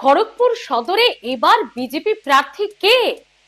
খড়গপুর সদরে এবার বিজেপি প্রার্থী কে?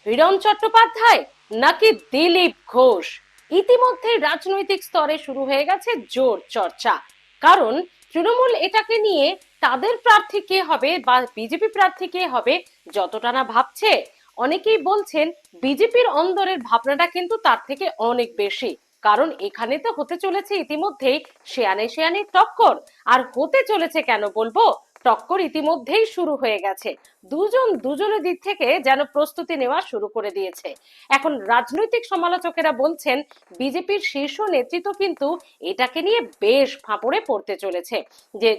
হিরণ চট্টোপাধ্যায় নাকি দিলীপ ঘোষ? ইতিমধ্যে রাজনৈতিক স্তরে শুরু হয়ে গেছে জোর চর্চা। কারণ তৃণমূল এটাকে নিয়ে তাদের প্রার্থী কে হবে বা বিজেপি প্রার্থী কে হবে যতটা না ভাবছে, অনেকেই বলছেন বিজেপির অন্দরের ভাবনাটা কিন্তু তার থেকে অনেক বেশি। কারণ এখানে তো হতে চলেছে ইতিমধ্যেই শেয়ানে শেয়ানে টক্কর। আর হতে চলেছে কেন বলবো, টক্কর ইতিমধ্যেই শুরু হয়ে গেছে। দুজন দুজনের দিক থেকে যেন প্রস্তুতি নেওয়া শুরু করে দিয়েছে। এখন রাজনৈতিক সমালোচকেরা বলছেন বিজেপির শীর্ষ নেতৃত্ব কিন্তু এটাকে নিয়ে বেশ ফাঁপড়ে পড়তে চলেছে যে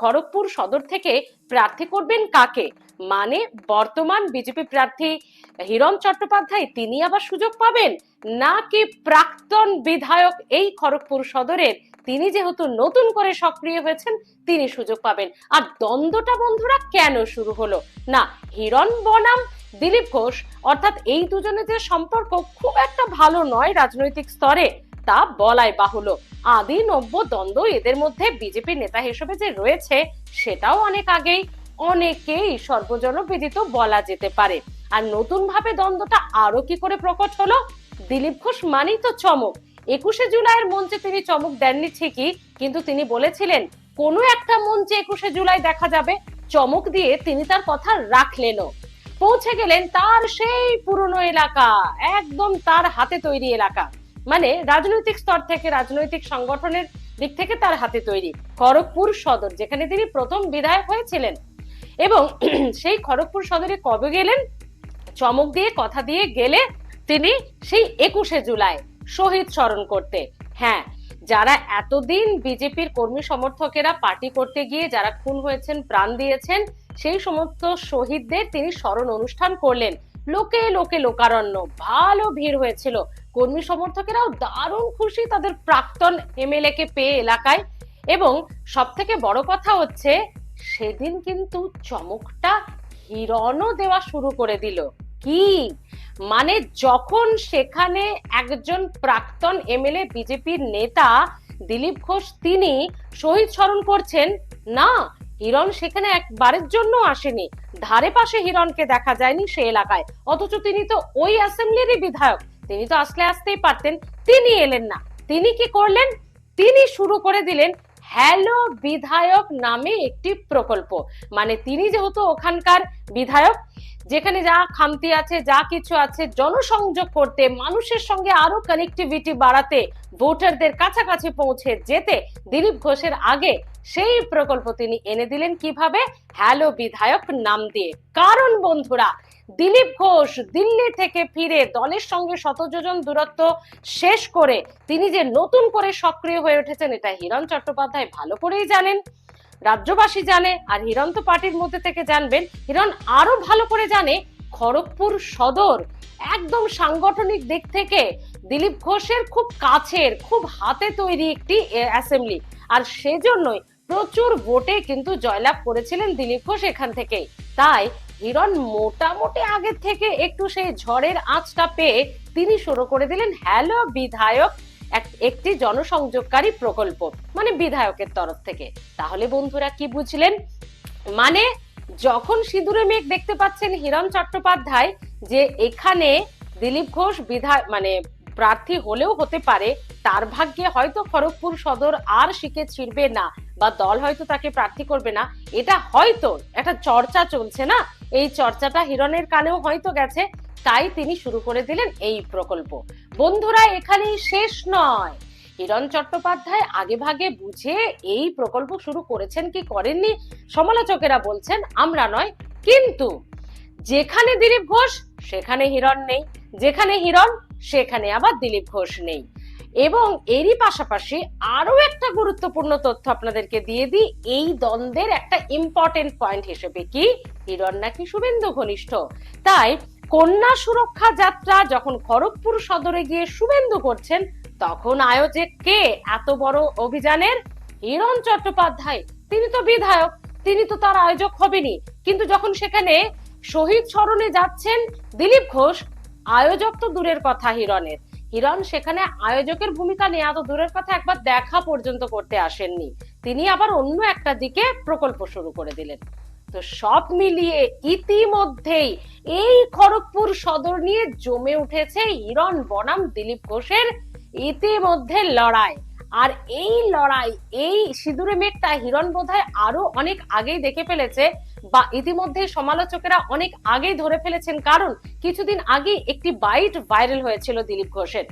খড়গপুর সদর থেকে প্রার্থী করবেন কাকে। মানে বর্তমান বিজেপি প্রার্থী হিরণ চট্টোপাধ্যায় তিনি আবার সুযোগ পাবেন, নাকি প্রাক্তন বিধায়ক এই খড়গপুর সদরের তিনি যেহেতু নতুন করে সক্রিয় হয়েছেন তিনি সুযোগ পাবেন। আর দ্বন্দ্বটা বন্ধুরা কেন শুরু হলো? না, হিরণ বনাম দিলীপ ঘোষ, অর্থাৎ এই দুজনের যে সম্পর্ক খুব একটা ভালো নয় রাজনৈতিক স্তরে, তা বলাই বাহুল্য। আদি নব্য দ্বন্দ্ব এদের মধ্যে বিজেপি নেতা হিসেবে যে রয়েছে সেটাও অনেক আগেই অনেকেই সর্বজনবিদিত বলা যেতে পারে। আর নতুন ভাবে দ্বন্দ্বটা আরো কি করে প্রকট হলো? দিলীপ ঘোষ মানেই তো চমক। 21শে জুলাইয়ের মঞ্চে তিনি চমক দেননি ঠিকই, কিন্তু তিনি বলেছিলেন কোনো একটা মঞ্চে 21শে জুলাই দেখা যাবে, চমক দিয়ে তিনি তার কথা রাখলেনও। পৌঁছে গেলেন তার সেই পুরনো এলাকা, একদম তার হাতে তৈরি এলাকা। মানে রাজনৈতিক স্তর থেকে, রাজনৈতিক সংগঠনের দিক থেকে তার হাতে তৈরি খড়গপুর সদর, যেখানে তিনি প্রথম বিধায়ক হয়েছিলেন। এবং সেই খড়গপুর সদরে কবে গেলেন? চমক দিয়ে কথা দিয়ে গেলে তিনি সেই 21শে জুলাই শহীদ স্মরণ করতে। হ্যাঁ, যারা এতদিন বিজেপির কর্মী সমর্থকেরা পার্টি করতে গিয়ে যারা খুন হয়েছেন, প্রাণ দিয়েছেন, সেই সমস্ত শহীদদের তিনি স্মরণ অনুষ্ঠান করলেন। লোকে লোকে লোকারণ্য, ভালো ভিড় হয়েছিল। কর্মী সমর্থকেরাও দারুণ খুশি তাদের প্রাক্তন এমএলএ কে পেয়ে এলাকায়। এবং সব থেকে বড় কথা হচ্ছে সেদিন কিন্তু চমকটা হিরণও দেওয়া শুরু করে দিল। কি মানে, যখন সেখানে একজন প্রাক্তন এমএলএ বিজেপির নেতা দিলীপ ঘোষ তিনি শহীদ স্মরণ করছেন, না হিরণ সেখানে একবারের জন্য আসেনি, ধারে পাশে হিরণকে দেখা যায়নি সে এলাকায়। অথচ তিনি তো ওই অ্যাসেম্বলিরই বিধায়ক, তিনি তো আসতেই পারতেন, তিনি এলেন না। তিনি কি করলেন? তিনি শুরু করে দিলেন হ্যালো বিধায়ক নামে একটি প্রকল্প। মানে তিনি যেহেতু ওখানকার বিধায়ক, যেখানে যা খামতি আছে, যা কিছু আছে, জনসংযোগ করতে, মানুষের সঙ্গে আরো কানেক্টিভিটি বাড়াতে, ভোটারদের কাছাকাছি পৌঁছে যেতে দিলীপ ঘোষের আগে সেই প্রকল্প তিনি এনে দিলেন। কিভাবে? হ্যালো বিধায়ক নাম দিয়ে। কারণ বন্ধুরা, দিলীপ ঘোষ দিল্লি থেকে ফিরে দলের সঙ্গে শতযোজন দূরত্ব শেষ করে তিনি যে নতুন করে সক্রিয় হয়ে উঠেছেন এটা হিরণ চট্টোপাধ্যায় ভালো করেই জানেন, রাজ্যবাসী জানে। আর হিরণ তো পার্টির মধ্যে থেকে জানবেন, হিরণ আরো ভালো করে জানে খড়গপুর সদর একদম সাংগঠনিক দিক থেকে দিলীপ ঘোষের খুব কাছের, খুব হাতে তৈরি একটি অ্যাসেম্বলি। আর সেজন্যই প্রচুর ভোটে কিন্তু জয়লাভ করেছিলেন দিলীপ ঘোষ এখান থেকে। তাই হিরণ মোটামুটি আগে থেকে একটু সেই ঝড়ের আঁচটা পেয়ে তিনি শুরু করে দিলেন হ্যালো বিধায়ক, একটি জনসংযোগকারী প্রকল্প, মানে বিধায়কের তরফ থেকে। তাহলে বন্ধুরা কি বুঝলেন? মানে যখন সিঁদুরে মেঘ দেখতে পাচ্ছেন হিরণ চট্টোপাধ্যায় যে এখানে দিলীপ ঘোষ বিধায়ক মানে প্রার্থী হলেও হতে পারে, তার ভাগ্যে হয়তো খড়গপুর সদর আর শিখে ছিড়বে না, বা দল হয়তো তাকে প্রার্থী করবে না, এটা হয়তো একটা চর্চা চলছে না, এই চর্চাটা হিরণের কানেও হয়তো গেছে, তাই তিনি শুরু করে দিলেন এই প্রকল্প। বন্ধুরা এখানেই শেষ নয়, হিরণ চট্টোপাধ্যায় আগে ভাগে বুঝে এই প্রকল্প শুরু করেছেন কি করেননি সমালোচকেরা বলছেন, আমরা নয়। কিন্তু যেখানে দিলীপ ঘোষ সেখানে হিরণ নেই, যেখানে হিরণ সেখানে আবার দিলীপ ঘোষ নেই। এবং এরই পাশাপাশি আরো একটা গুরুত্বপূর্ণ তথ্য আপনাদেরকে দিয়ে দিই এই দ্বন্দ্বের একটা ইম্পর্টেন্ট পয়েন্ট হিসেবে, কি হিরণ নাকি শুভেন্দু ঘনিষ্ঠ। তাই কন্যা সুরক্ষা যাত্রা যখন খড়গপুর সদরে গিয়ে শুভেন্দু করছেন, তখন আয়োজক কে এত বড় অভিযানের? হিরণ চট্টোপাধ্যায়। তিনি তো বিধায়ক, তিনি তো তার আয়োজক হবেনি। কিন্তু যখন সেখানে শহীদ স্মরণে যাচ্ছেন দিলীপ ঘোষ, আয়োজক তো দূরের কথা হিরণের, হিরণ সেখানে আয়োজকের ভূমিকা নেওয়া তো দূরের কথা, একবার দেখা পর্যন্ত করতে আসেননি। তিনি আবার অন্য একটা দিকে প্রকল্প শুরু করে দিলেন। তো সব মিলিয়ে ইতিমধ্যেই এই খড়গপুর সদর নিয়ে জমে উঠেছে হিরণ বনাম দিলীপ ঘোষের ইতিমধ্যে লড়াই। আর এই লড়াই, এই সিঁদুরে মেঘটা হিরণ বোধহয় আরো অনেক আগেই দেখে ফেলেছে, বা ইতিমধ্যে সমালোচকেরা অনেক আগেই ধরে ফেলেছেন, কারণ কিছুদিন আগে একটি বাইট ভাইরাল হয়েছিল দিলীপ ঘোষের।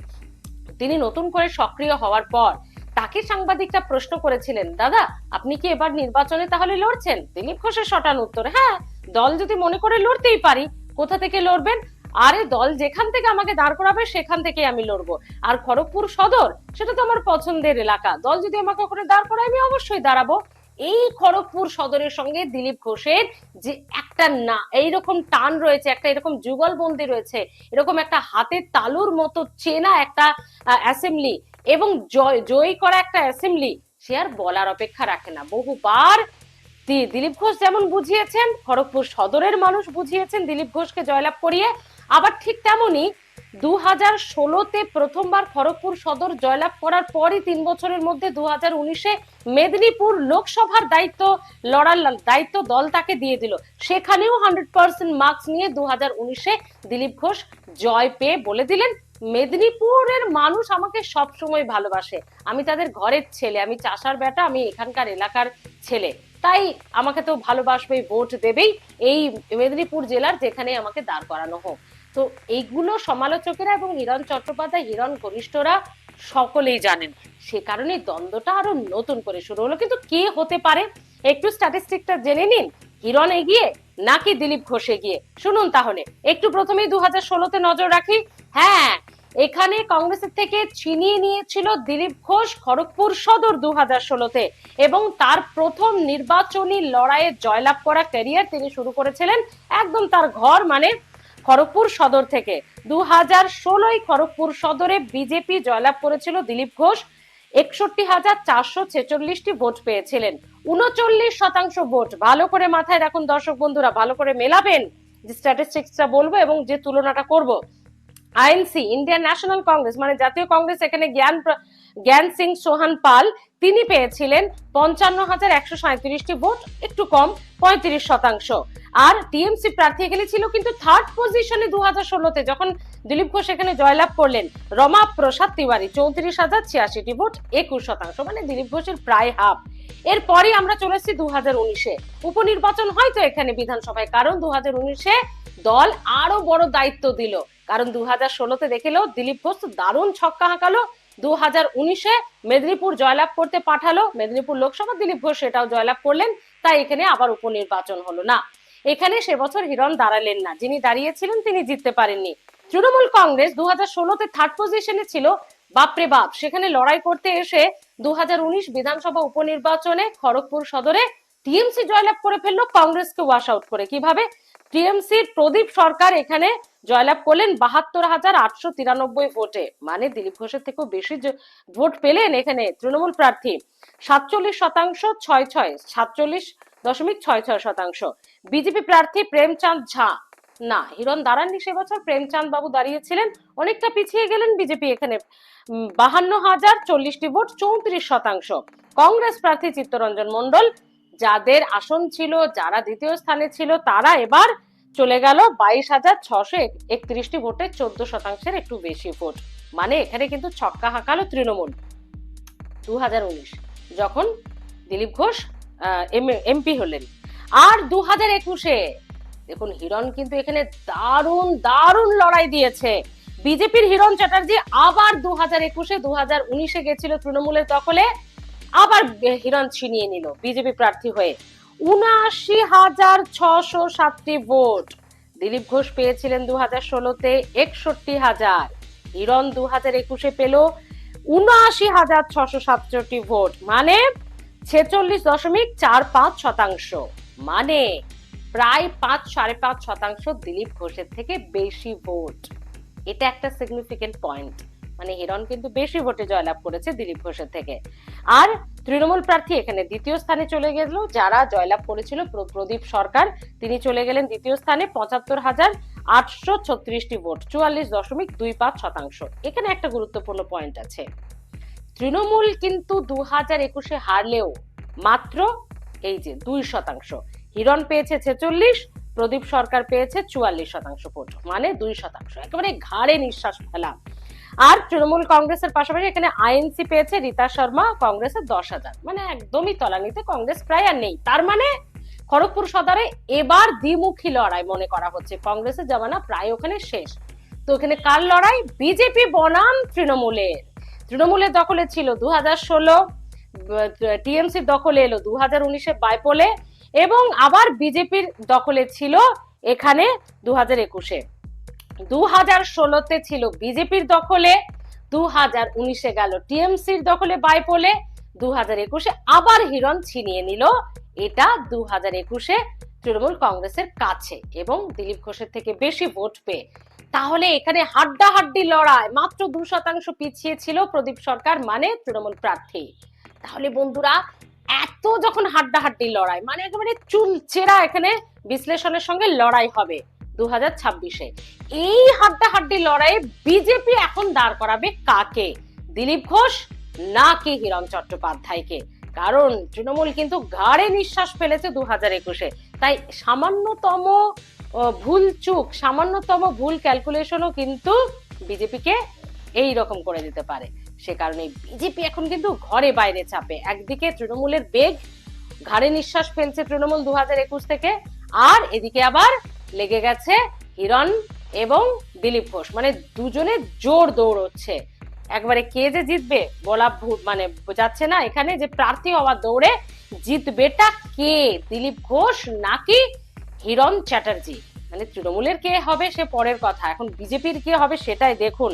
তিনি নতুন করে সক্রিয় হওয়ার পর তাকে সাংবাদিকরা প্রশ্ন করেছিলেন, দাদা আপনি কি এবার নির্বাচনে তাহলে লড়ছেন? দিলীপ ঘোষের শটান উত্তর, হ্যাঁ, দল যদি মনে করে লড়তেই পারি। কোথা থেকে লড়বেন? আরে দল যেখান থেকে আমাকে দাঁড় করাবে সেখান থেকে আমি লড়বো। আর খড়গপুর সদর সেটা তো আমার পছন্দের এলাকা, দল যদি আমাকে ওখানে দাঁড় করায় আমি অবশ্যই দাঁড়াবো। এই খড়গপুর সদরের সঙ্গে দিলীপ ঘোষের যে একটা না এইরকম টান রয়েছে, একটা এরকম যুগলবন্দি রয়েছে, এরকম একটা হাতের তালুর মতো চেনা একটা অ্যাসেম্বলি এবং জয়ী করা একটা অ্যাসেম্বলি, সে আর বলার অপেক্ষা রাখে না। বহুবার দিলীপ ঘোষ যেমন বুঝিয়েছেন, খড়গপুর সদরের মানুষ বুঝিয়েছেন দিলীপ ঘোষকে জয়লাভ করিয়ে, আবার ঠিক তেমনি 2016-তে প্রথমবার খড়গপুর সদর জয়লাভ করার পরই 3 বছরের মধ্যে 2019-এ মেদিনীপুর লোকসভার লড়ার দায়িত্ব দল তাকে দিয়ে দিল। সেখানেও 100% মার্কস নিয়ে 2019-এ দিলীপ ঘোষ জয় পেয়ে বলে দিলেন, মেদিনীপুরের মানুষ আমাকে সব সময় ভালোবাসে, আমি তাদের ঘরের ছেলে, আমি চাষার বেটা, আমি এখানকার এলাকার ছেলে, তাই আমাকে তো ভালোবাসবেই, ভোট দেবেই এই মেদিনীপুর জেলার যেখানে আমাকে দাঁড় করানো হোক। তো এইগুলো সমালোচকেরা এবং হিরণ চট্টোপাধ্যায়, হিরণ ঘনিষ্ঠরা সকলেই জানেন। সে কারণে দ্বন্দ্বটা আরো নতুন করে শুরু হলো। কিন্তু কে হতে পারে একটু স্ট্যাটিস্টিকটা জেনে নিন, হিরণ এগিয়ে নাকি দিলীপ ঘোষ এগিয়ে? শুনুন তাহলে একটু প্রথমেই 2016-তে নজর রাখি। হ্যাঁ, এখানে কংগ্রেসের থেকে ছিনিয়ে নিয়েছিল দিলীপ ঘোষ খড়গপুর সদর 2016-তে, এবং তার প্রথম নির্বাচনী লড়াইয়ে জয়লাভ করা ক্যারিয়ার তিনি শুরু করেছিলেন একদম তার ঘর মানে খড়গপুর সদর থেকে। 2016-য় খড়গপুর সদরে বিজেপি জয়লাভ করেছিল, দিলীপ ঘোষ 61,446টি ভোট পেয়েছিলেন, 39% ভোট। ভালো করে মাথায় রাখুন দর্শক বন্ধুরা, ভালো করে মেলাবেন যে স্ট্যাটিস্টিক্সটা বলবো এবং যে তুলনাটা করব। আইএনসি, ইন্ডিয়ান ন্যাশনাল কংগ্রেস মানে জাতীয় কংগ্রেস, এখানে জ্ঞান সিং সোহান পাল, তিনি পেয়েছিলেন 55,137টি ভোট, একটু কম, 35%। আর টিএমসি প্রার্থী এখানে ছিল কিন্তু থার্ড পজিশনে 2016-তে, যখন দিলীপ ঘোষ এখানে জয়লাভ করলেন, রমা প্রসাদ তিওয়ারি 34,086টি ভোট, 21%, মানে দিলীপ ঘোষের প্রায় হাফ। এরপরই আমরা চলে এসেছি 2019-এ, উপনির্বাচন হয়তো এখানে বিধানসভায়, কারণ 2019-এ দল আরো বড় দায়িত্ব দিল, কারণ 2016-তে দেখেলো দিলীপ ঘোষ দারুণ ছক্কা হাঁকালো, 2019-এ মেদিনীপুর জয়লাভ করতে পাঠালো, মেদিনীপুর লোকসভা দিলীপ ঘোষ সেটাও জয়লাভ করলেন, তাই এখানে আবার উপনির্বাচন হলো না। এখানে সে বছর হিরণ দাঁড়ালেন না, যিনি দাঁড়িয়েছিলেন তিনি জিততে পারেননি। তৃণমূল কংগ্রেস 2016-তে থার্ড পজিশনে ছিল, বাপরে বাপ, সেখানে লড়াই করতে এসে 2019 বিধানসভা উপনির্বাচনে খড়গপুর সদরে টিএমসি জয়লাভ করে ফেললো কংগ্রেসকে ওয়াশ আউট করে। কিভাবে? টিএমসির প্রদীপ সরকার এখানে জয়লাভ করলেন 72,893 ভোটে, মানে দিলীপ ঘোষের থেকেও বেশি ভোট পেলেন এখানে তৃণমূল প্রার্থী। 47%, 47.66%। বিজেপি প্রার্থী প্রেমচাঁদ ঝা, না হিরণ দাঁড়াননি সে বছর, প্রেমচাঁদ বাবু দাঁড়িয়েছিলেন, অনেকটা পিছিয়ে গেলেন বিজেপি এখানে, 52,040টি ভোট, 34%। কংগ্রেস প্রার্থী চিত্তরঞ্জন মন্ডল, যাদের আসন ছিল, যারা দ্বিতীয় স্থানে ছিল, তারা এবার চলে গেল 22,631টি ভোটে, 14%, একটু বেশি ভোট, মানে এখানে কিন্তু ছক্কা হাঁকালো তৃণমূল 2019 যখন দিলীপ ঘোষ এমপি হলেন। আর 2021-এ দেখুন হিরণ কিন্তু এখানে দারুণ দারুণ লড়াই দিয়েছে। বিজেপির হিরণ চ্যাটার্জি আবার 2021-এ 2019-এ গেছিল তৃণমূলের দখলে, আবার হিরণ ছিনিয়ে নিল বিজেপি প্রার্থী হয়ে, 79,607টি ভোট। দিলীপ ঘোষ পেয়েছিলেন 2016-তে 61,000, হিরণ 2021-এ পেল 79,667টি ভোট, মানে 46.45%, মানে প্রায় 5-5.5% দিলীপ ঘোষের থেকে বেশি ভোট। এটা একটা সিগনিফিকেন্ট পয়েন্ট, মানে হিরণ কিন্তু বেশি ভোটে জয়লাভ করেছে দিলীপ ঘোষের থেকে। আর তৃণমূল প্রার্থী এখানে দ্বিতীয় স্থানে চলে গেল, যারা জয়লাভ করেছিল প্রদীপ সরকার, তিনি চলে গেলেন দ্বিতীয় স্থানে 75,836টি ভোট, 44.25%। এখানে একটা গুরুত্বপূর্ণ পয়েন্ট আছে, তৃণমূল কিন্তু 2021-এ হারলেও মাত্র এই যে 2%, হিরণ পেয়েছে 46, প্রদীপ সরকার পেয়েছে 44% ভোট, মানে 2%, একেবারে ঘাড়ে নিঃশ্বাস ফেলা। আর তৃণমূল কংগ্রেসের পাশাপাশি এখানে আইএনসি পেয়েছে রীতা শর্মা, কংগ্রেসের 10,000, মানে একদমই তলানিতে, কংগ্রেস প্রায় আর নেই। তার মানে খড়গপুর সদরে এবার দ্বিমুখী লড়াই মনে করা হচ্ছে, কংগ্রেসের জামানা প্রায় ওখানে শেষ। তো এখানে কার লড়াই? বিজেপি বনাম তৃণমূলের দখলে ছিল 2016, টিএমসির দখলে এলো 2019-এ বাইপোলে, এবং আবার বিজেপির দখলে ছিল এখানে 2021-এ। 2016-তে ছিল বিজেপির দখলে, 2019-এ গেল টিএমসির দখলে বাইপোলে, 2021-এ আবার হিরণ ছিনিয়ে নিল। এটা 2021-এ তৃণমূল কংগ্রেসের কাছে এবং দিলীপ ঘোষের থেকে বেশি ভোট পেয়ে। তাহলে এখানে হাড্ডাহাড্ডি লড়াই, মাত্র 2% পিছিয়ে ছিল প্রদীপ সরকার মানে তৃণমূল প্রার্থী। তাহলে বন্ধুরা, এত যখন হাড্ডাহাড্ডি লড়াই, মানে একেবারে চুলচেরা এখানে বিশ্লেষণের সঙ্গে লড়াই হবে 2026-এ। এই হাড্ডাহাড্ডি লড়াইয়ে বিজেপি এখন দাঁড় করাবে কাকে? দিলীপ ঘোষ নাকি হিরণ চট্টোপাধ্যায়কে? কারণ তৃণমূল কিন্তু ঘাড়ে নিঃশ্বাস ফেলেছে 2021-এ, তাই সামান্যতম ভুল চুক, সামান্যতম ভুল ক্যালকুলেশনও কিন্তু বিজেপিকে এই রকম করে দিতে পারে। সে কারণে বিজেপি এখন কিন্তু ঘরে বাইরে চাপে। একদিকে তৃণমূলের বেগ, ঘাড়ে নিঃশ্বাস ফেলছে তৃণমূল 2021 থেকে, আর এদিকে আবার লেগে গেছে হিরণ এবং দিলীপ ঘোষ, মানে দুজনে জোর দৌড়চ্ছে। একবারে কে যে জিতবে বলা মানে বোঝাচ্ছে না এখানে, যে প্রার্থী হওয়ার দৌড়ে জিতবেটা কে, দিলীপ ঘোষ নাকি হিরণ চ্যাটার্জি? মানে তৃণমূলের কে হবে সে পরের কথা, এখন বিজেপির কে হবে সেটাই দেখুন।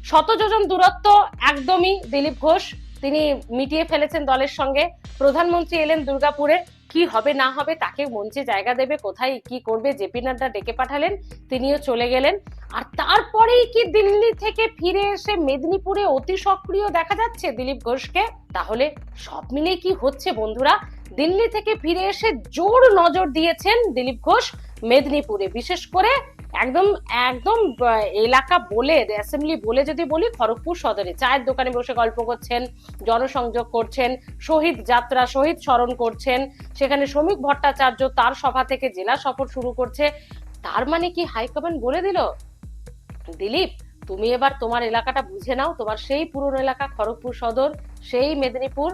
100 যোজন দূরত্ব একদমই দিলীপ ঘোষ তিনি মিটিয়ে ফেলেছেন দলের সঙ্গে। প্রধানমন্ত্রী এলেন দুর্গাপুরে, কি হবে না হবে, তাকে মঞ্চে জায়গা দেবে, কোথায় কি করবে, জেপি নাড্ডা ডেকে পাঠালেন, তিনিও চলে গেলেন। আর তারপরেই কি দিল্লি থেকে ফিরে এসে মেদিনীপুরে অতি সক্রিয় দেখা যাচ্ছে দিলীপ ঘোষকে? তাহলে সব মিলে কি হচ্ছে বন্ধুরা? দিল্লি থেকে ফিরে এসে জোর নজর দিয়েছেন দিলীপ ঘোষ মেদিনীপুরে, বিশেষ করে একদম একদম এলাকা বলে, অ্যাসেম্বলি বলে যদি বলি, খড়গপুর সদরে চায়ের দোকানে বসে গল্প করছেন, জনসংযোগ করছেন, শহীদ যাত্রা, শহীদ স্মরণ করছেন। সেখানে শ্রমিক ভট্টাচার্য তার সভা থেকে জেলা সফর শুরু করছে। তার মানে কি হাইকমান্ড বলে দিল, দিলীপ তুমি এবার তোমার এলাকাটা বুঝে নাও, তোমার সেই পুরনো এলাকা খড়গপুর সদর, সেই মেদিনীপুর।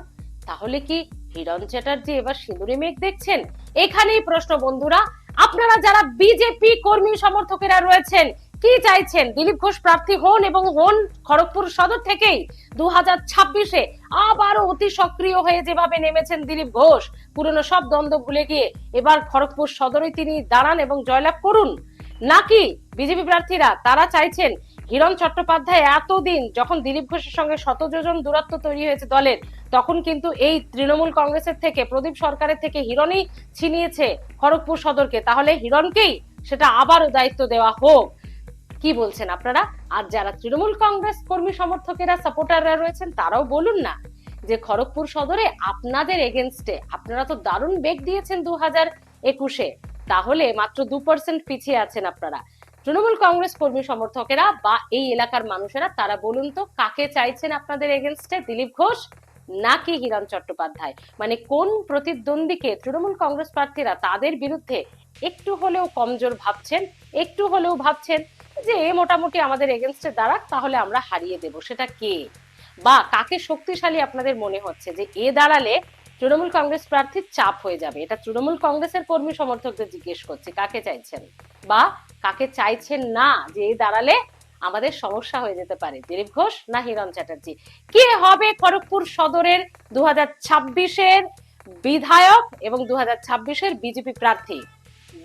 তাহলে কি হিরণ চ্যাটার্জি এবার সিঁদুরে মেঘ দেখছেন? এখানেই প্রশ্ন বন্ধুরা। আপনারা যারা বিজেপি কর্মী সমর্থকেরা রয়েছেন, কি চাইছেন? দিলীপ ঘোষ প্রার্থী হন এবং হন খড়গপুর সদর থেকেই 2026-এ আবারও অতি সক্রিয় হয়ে যেভাবে নেমেছেন দিলীপ ঘোষ, পুরনো সব দ্বন্দ্ব ভুলে গিয়ে এবার খড়গপুর সদরে তিনি দাঁড়ান এবং জয়লাভ করুন? নাকি বিজেপি প্রার্থীরা তারা চাইছেন হিরণ চট্টোপাধ্যায় এতদিন যখন দিলীপ ঘোষের সঙ্গে 100 যোজন দূরত্ব তৈরি হয়েছে দলের, তখন কিন্তু এই তৃণমূল কংগ্রেসের থেকে, প্রদীপ সরকারের থেকে হিরণই ছিনিয়েছে খড়গপুর সদরকে, তাহলে হিরণকেই সেটা আবারও দায়িত্ব দেওয়া হোক? কি বলছেন আপনারা? আর যারা তৃণমূল কংগ্রেস কর্মী সমর্থকেরা, সাপোর্টাররা রয়েছেন, তারাও বলুন না যে খড়গপুর সদরে আপনাদের এগেনস্টে আপনারা তো দারুণ বেগ দিয়েছেন 2021-এ, তাহলে মাত্র 2% পিছিয়ে আছেন আপনারা। তৃণমূল কংগ্রেস কর্মী সমর্থকেরা বা এই এলাকার মানুষেরা তারা বলুন তো, কাকে চাইছেন আপনাদের এগেনস্টে, দিলীপ ঘোষ নাকি হিরণ চট্টোপাধ্যায়? মানে কোন প্রতিদ্বন্দ্বীকে তৃণমূল কংগ্রেস প্রার্থীরা তাদের বিরুদ্ধে একটু হলেও কমজোর ভাবছেন, একটু হলেও ভাবছেন যে এ মোটামুটি আমাদের এগেনস্টে দাঁড়াক, তাহলে আমরা হারিয়ে দেব, সেটা কে? বা কাকে শক্তিশালী আপনাদের মনে হচ্ছে যে এ দাঁড়ালে তৃণমূল কংগ্রেস প্রার্থীর চাপ হয়ে যাবে? এটা তৃণমূল কংগ্রেসের কর্মী সমর্থকদের জিজ্ঞেস করছে, কাকে চাইছেন বা কাকে চাইছেন না যে এ দাঁড়ালে আমাদের সমস্যা হয়ে যেতে পারে, দিলীপ ঘোষ না হিরণ চ্যাটার্জি? কে হবে খড়গপুর সদরের 2026-এর বিধায়ক এবং 2026-এর বিজেপি প্রার্থী?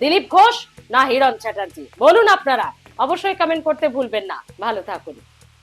দিলীপ ঘোষ না হিরণ চ্যাটার্জি? বলুন আপনারা, অবশ্যই কমেন্ট করতে ভুলবেন না। ভালো থাকুন।